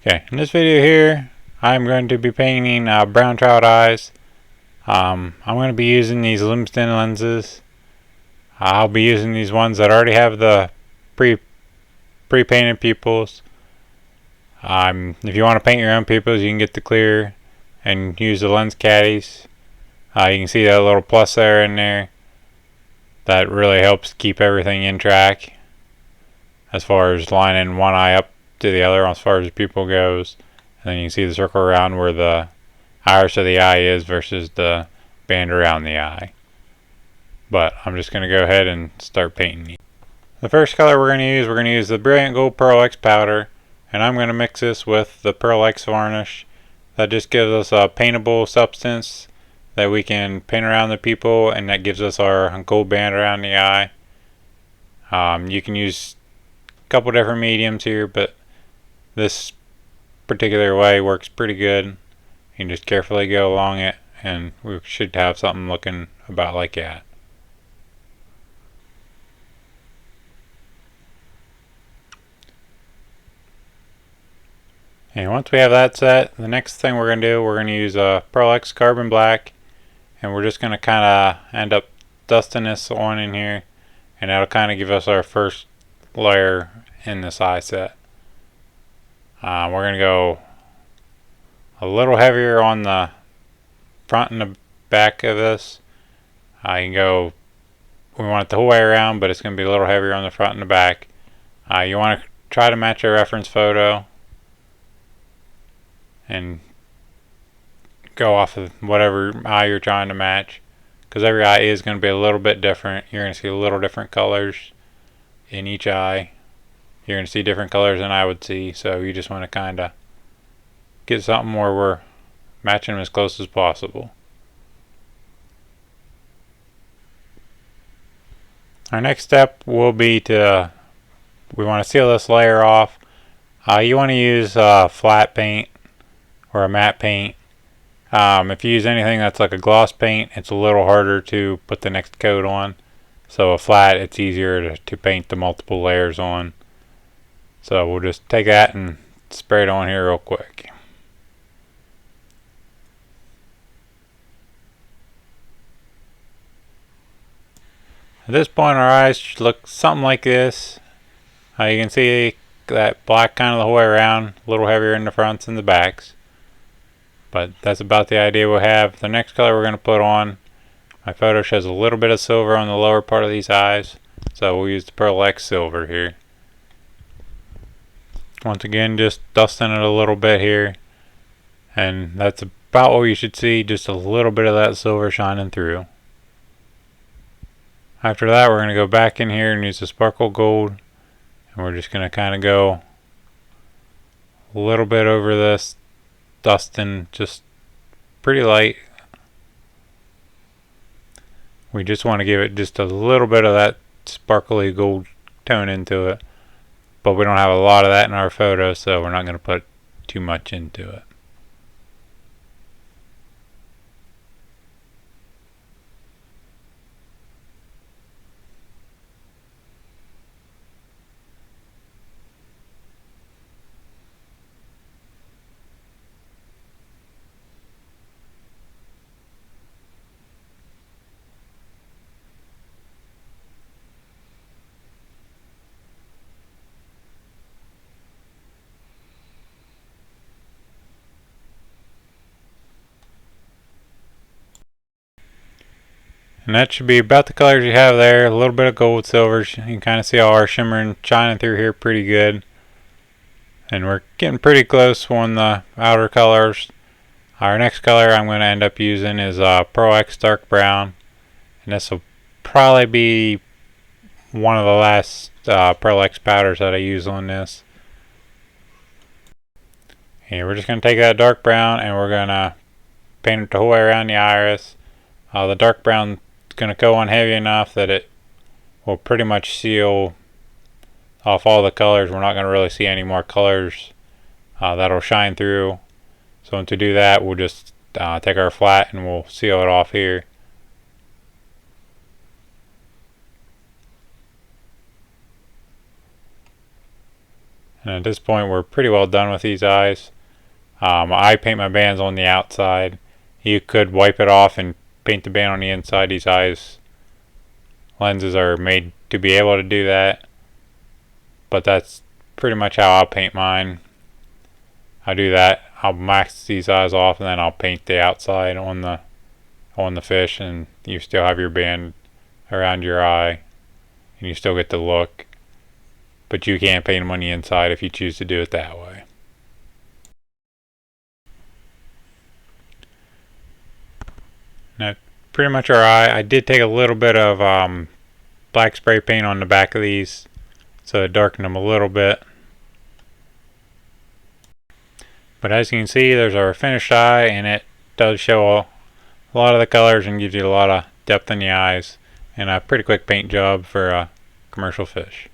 Okay, in this video here, I'm going to be painting brown trout eyes. I'm going to be using these Lumsden lenses. I'll be using these ones that already have the pre-painted pupils. If you want to paint your own pupils, you can get the clear and use the lens caddies. You can see that little plus there in there. That really helps keep everything in track as far as lining one eye up to the other as far as the pupil goes. And then you can see the circle around where the iris of the eye is versus the band around the eye. But I'm just going to go ahead and start painting. The first color we're going to use the Brilliant Gold Pearl X powder, and I'm going to mix this with the Pearl X varnish. That just gives us a paintable substance that we can paint around the pupil, and that gives us our gold band around the eye. You can use a couple different mediums here, but this particular way works pretty good. You can just carefully go along it, and we should have something looking about like that. And once we have that set, the next thing we're going to do, we're going to use a Pearl X Carbon Black, and we're just going to kind of end up dusting this on in here, and that'll kind of give us our first layer in this eye set. We're going to go a little heavier on the front and the back of this. You can go, we want it the whole way around, but it's going to be a little heavier on the front and the back. You want to try to match a reference photo and go off of whatever eye you're trying to match, because every eye is going to be a little bit different. You're going to see a little different colors in each eye. You're going to see different colors than I would see, so you just want to kind of get something where we're matching them as close as possible. Our next step will be we want to seal this layer off. You want to use flat paint or a matte paint. If you use anything that's like a gloss paint, it's a little harder to put the next coat on. So a flat, it's easier to paint the multiple layers on. So we'll just take that and spray it on here real quick. At this point, our eyes should look something like this. You can see that black kind of the whole way around, a little heavier in the fronts and the backs. But that's about the idea we'll have. The next color we're going to put on, my photo shows a little bit of silver on the lower part of these eyes, so we'll use the Pearl X silver here. Once again, just dusting it a little bit here, and that's about what you should see, just a little bit of that silver shining through. After that, we're going to go back in here and use the sparkle gold, and we're just going to kind of go a little bit over this, dusting just pretty light. We just want to give it just a little bit of that sparkly gold tone into it, but we don't have a lot of that in our photo, so we're not going to put too much into it. And that should be about the colors you have there. A little bit of gold, silver. You can kind of see all our shimmering shining through here pretty good. And we're getting pretty close on the outer colors. Our next color I'm going to end up using is Pearl X Dark Brown. And this will probably be one of the last Pearl X powders that I use on this. And we're just going to take that dark brown and we're going to paint it the whole way around the iris. The dark brown is going to go on heavy enough that it will pretty much seal off all the colors. We're not going to really see any more colors that'll shine through. So to do that, we'll just take our flat and we'll seal it off here. And at this point we're pretty well done with these eyes. I paint my bands on the outside. You could wipe it off and paint the band on the inside. These lenses are made to be able to do that, but that's pretty much how I'll paint mine. I do that. I'll max these eyes off and then I'll paint the outside on the fish, and you still have your band around your eye and you still get the look, but you can't paint them on the inside if you choose to do it that way. Now, pretty much our eye. I did take a little bit of black spray paint on the back of these so it darkened them a little bit. But as you can see, there's our finished eye, and it does show a lot of the colors and gives you a lot of depth in the eyes, and a pretty quick paint job for a commercial fish.